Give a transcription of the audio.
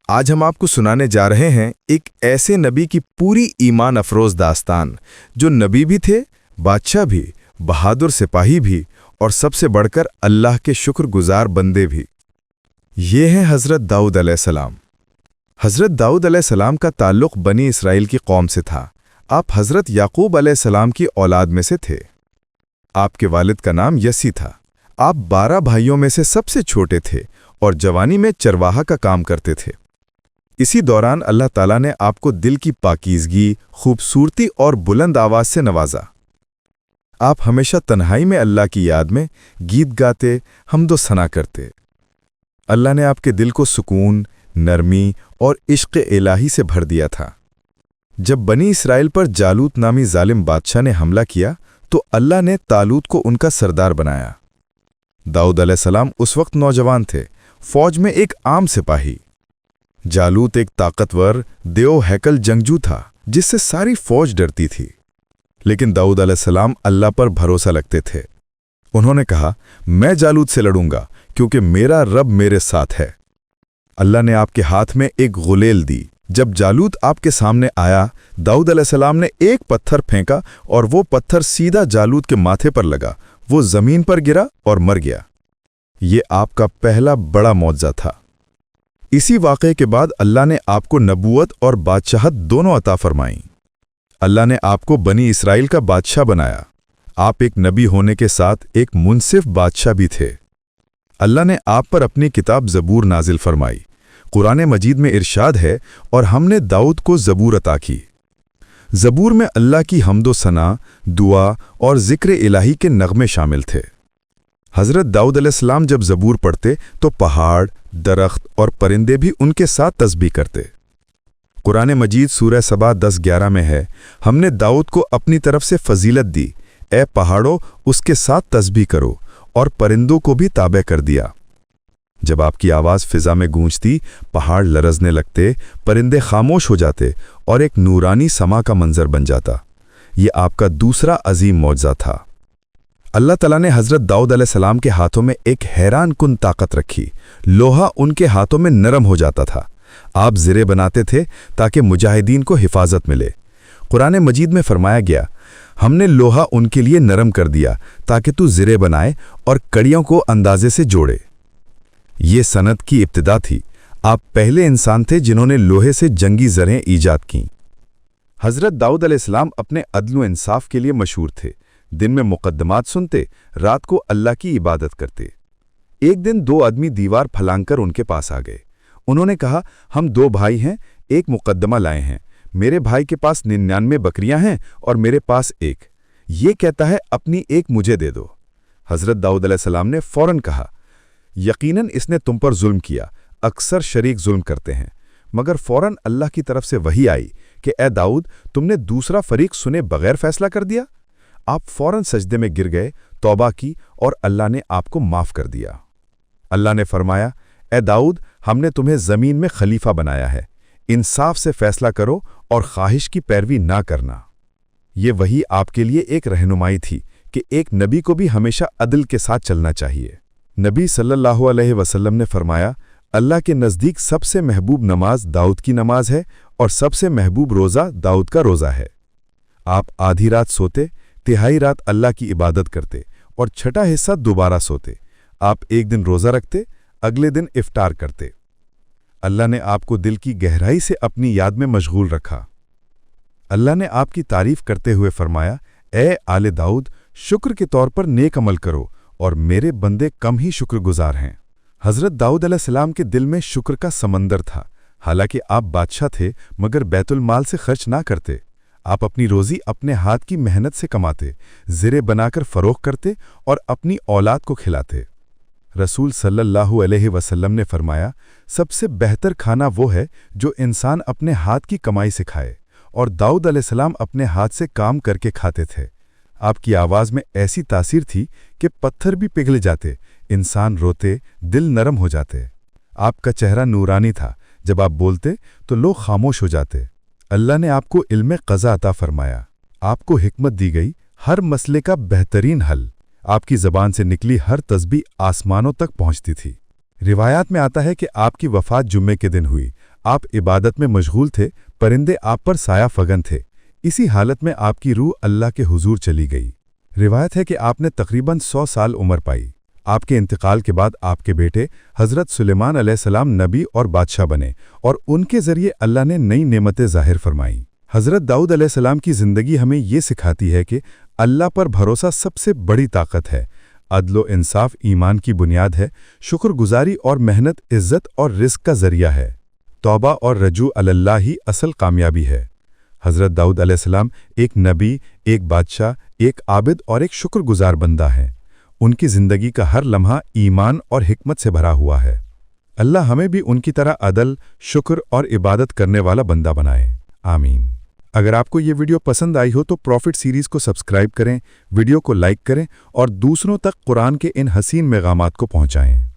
آج ہم آپ کو سنانے جا رہے ہیں ایک ایسے نبی کی پوری ایمان افروز داستان جو نبی بھی تھے، بادشاہ بھی، بہادر سپاہی بھی اور سب سے بڑھ کر اللہ کے شکر گزار بندے بھی۔ یہ ہے حضرت داؤد علیہ السلام۔ حضرت داؤد علیہ السلام کا تعلق بنی اسرائیل کی قوم سے تھا۔ آپ حضرت یعقوب علیہ السلام کی اولاد میں سے تھے۔ آپ کے والد کا نام یسی تھا۔ آپ 12 بھائیوں میں سے سب سے چھوٹے تھے اور جوانی میں چرواہا کا کام کرتے تھے۔ اسی دوران اللہ تعالیٰ نے آپ کو دل کی پاکیزگی، خوبصورتی اور بلند آواز سے نوازا۔ آپ ہمیشہ تنہائی میں اللہ کی یاد میں گیت گاتے، حمد و ثنا کرتے۔ اللہ نے آپ کے دل کو سکون، نرمی اور عشق الہی سے بھر دیا تھا۔ جب بنی اسرائیل پر جالوت نامی ظالم بادشاہ نے حملہ کیا تو اللہ نے طالوت کو ان کا سردار بنایا۔ داؤد علیہ السلام اس وقت نوجوان تھے، فوج میں ایک عام سپاہی۔ جالوت ایک طاقتور، دیو ہیکل جنگجو تھا جس سے ساری فوج ڈرتی تھی، لیکن داؤد علیہ السلام اللہ پر بھروسہ رکھتے تھے۔ انہوں نے کہا، میں جالوت سے لڑوں گا کیونکہ میرا رب میرے ساتھ ہے۔ اللہ نے آپ کے ہاتھ میں ایک غلیل دی۔ جب جالوت آپ کے سامنے آیا، داؤد علیہ السلام نے ایک پتھر پھینکا اور وہ پتھر سیدھا جالوت کے ماتھے پر لگا۔ وہ زمین پر گرا اور مر گیا۔ یہ آپ کا پہلا بڑا معجزہ تھا۔ اسی واقعے کے بعد اللہ نے آپ کو نبوت اور بادشاہت دونوں عطا فرمائیں۔ اللہ نے آپ کو بنی اسرائیل کا بادشاہ بنایا۔ آپ ایک نبی ہونے کے ساتھ ایک منصف بادشاہ بھی تھے۔ اللہ نے آپ پر اپنی کتاب زبور نازل فرمائی۔ قرآن مجید میں ارشاد ہے، اور ہم نے داؤد کو زبور عطا کی۔ زبور میں اللہ کی حمد و ثنا، دعا اور ذکر الہی کے نغمے شامل تھے۔ حضرت داؤد علیہ السلام جب زبور پڑھتے تو پہاڑ، درخت اور پرندے بھی ان کے ساتھ تسبیح کرتے۔ قرآن مجید سورہ سبا 10-11 میں ہے، ہم نے داؤد کو اپنی طرف سے فضیلت دی، اے پہاڑوں اس کے ساتھ تسبیح کرو، اور پرندوں کو بھی تابع کر دیا۔ جب آپ کی آواز فضا میں گونجتی، پہاڑ لرزنے لگتے، پرندے خاموش ہو جاتے اور ایک نورانی سما کا منظر بن جاتا۔ یہ آپ کا دوسرا عظیم معجزہ تھا۔ اللہ تعالیٰ نے حضرت داؤد علیہ السلام کے ہاتھوں میں ایک حیران کن طاقت رکھی۔ لوہا ان کے ہاتھوں میں نرم ہو جاتا تھا۔ آپ زرے بناتے تھے تاکہ مجاہدین کو حفاظت ملے۔ قرآن مجید میں فرمایا گیا، ہم نے لوہا ان کے لیے نرم کر دیا تاکہ تو زرے بنائے اور کڑیوں کو اندازے سے جوڑے۔ یہ صنعت کی ابتدا تھی۔ آپ پہلے انسان تھے جنہوں نے لوہے سے جنگی زریں ایجاد کیں۔ حضرت داؤد علیہ السلام اپنے عدل و انصاف کے لیے مشہور تھے۔ دن میں مقدمات سنتے، رات کو اللہ کی عبادت کرتے۔ ایک دن 2 آدمی دیوار پھلانگ کر ان کے پاس آ گئے۔ انہوں نے کہا، ہم 2 بھائی ہیں، ایک مقدمہ لائے ہیں۔ میرے بھائی کے پاس 99 بکریاں ہیں اور میرے پاس ایک۔ یہ کہتا ہے اپنی ایک مجھے دے دو۔ حضرت داؤد علیہ السلام نے فوراً کہا، یقیناً اس نے تم پر ظلم کیا، اکثر شریک ظلم کرتے ہیں۔ مگر فوراً اللہ کی طرف سے وحی آئی کہ اے داؤد، تم نے دوسرا فریق سنے بغیر فیصلہ کر دیا۔ آپ فوراً سجدے میں گر گئے، توبہ کی اور اللہ نے آپ کو معاف کر دیا۔ اللہ نے فرمایا، اے داؤد، ہم نے تمہیں زمین میں خلیفہ بنایا ہے، انصاف سے فیصلہ کرو اور خواہش کی پیروی نہ کرنا۔ یہ وحی آپ کے لیے ایک رہنمائی تھی کہ ایک نبی کو بھی ہمیشہ عدل کے ساتھ چلنا چاہیے۔ نبی صلی اللہ علیہ وسلم نے فرمایا، اللہ کے نزدیک سب سے محبوب نماز داؤد کی نماز ہے اور سب سے محبوب روزہ داؤد کا روزہ ہے۔ آپ آدھی رات سوتے، تہائی رات اللہ کی عبادت کرتے اور چھٹا حصہ دوبارہ سوتے۔ آپ ایک دن روزہ رکھتے، اگلے دن افطار کرتے۔ اللہ نے آپ کو دل کی گہرائی سے اپنی یاد میں مشغول رکھا۔ اللہ نے آپ کی تعریف کرتے ہوئے فرمایا، اے آل داؤد، شکر کے طور پر نیک عمل کرو اور میرے بندے کم ہی شکر گزار ہیں۔ حضرت داؤد علیہ السلام کے دل میں شکر کا سمندر تھا۔ حالانکہ آپ بادشاہ تھے مگر بیت المال سے خرچ نہ کرتے۔ آپ اپنی روزی اپنے ہاتھ کی محنت سے کماتے، زرے بنا کر فروخت کرتے اور اپنی اولاد کو کھلاتے۔ رسول صلی اللہ علیہ وسلم نے فرمایا، سب سے بہتر کھانا وہ ہے جو انسان اپنے ہاتھ کی کمائی سے کھائے، اور داؤد علیہ السلام اپنے ہاتھ سے کام کر کے کھاتے تھے۔ آپ کی آواز میں ایسی تاثیر تھی کہ پتھر بھی پگھل جاتے، انسان روتے، دل نرم ہو جاتے۔ آپ کا چہرہ نورانی تھا، جب آپ بولتے تو لوگ خاموش ہو جاتے۔ اللہ نے آپ کو علم قضا عطا فرمایا۔ آپ کو حکمت دی گئی، ہر مسئلے کا بہترین حل۔ آپ کی زبان سے نکلی ہر تسبیح آسمانوں تک پہنچتی تھی۔ روایات میں آتا ہے کہ آپ کی وفات جمعے کے دن ہوئی۔ آپ عبادت میں مشغول تھے، پرندے آپ پر سایہ فگن تھے۔ اسی حالت میں آپ کی روح اللہ کے حضور چلی گئی۔ روایت ہے کہ آپ نے تقریباً 100 سال عمر پائی۔ آپ کے انتقال کے بعد آپ کے بیٹے حضرت سلیمان علیہ السلام نبی اور بادشاہ بنے، اور ان کے ذریعے اللہ نے نئی نعمتیں ظاہر فرمائیں۔ حضرت داؤد علیہ السلام کی زندگی ہمیں یہ سکھاتی ہے کہ اللہ پر بھروسہ سب سے بڑی طاقت ہے۔ عدل و انصاف ایمان کی بنیاد ہے، شکر گزاری اور محنت عزت اور رزق کا ذریعہ ہے۔ توبہ اور رجوع اللہ ہی اصل کامیابی ہے۔ حضرت داؤد علیہ السلام ایک نبی، ایک بادشاہ، ایک عابد اور ایک شکر گزار بندہ ہیں۔ ان کی زندگی کا ہر لمحہ ایمان اور حکمت سے بھرا ہوا ہے۔ اللہ ہمیں بھی ان کی طرح عدل، شکر اور عبادت کرنے والا بندہ بنائے۔ آمین۔ اگر آپ کو یہ ویڈیو پسند آئی ہو تو پروفٹ سیریز کو سبسکرائب کریں، ویڈیو کو لائک کریں اور دوسروں تک قرآن کے ان حسین پیغامات کو پہنچائیں۔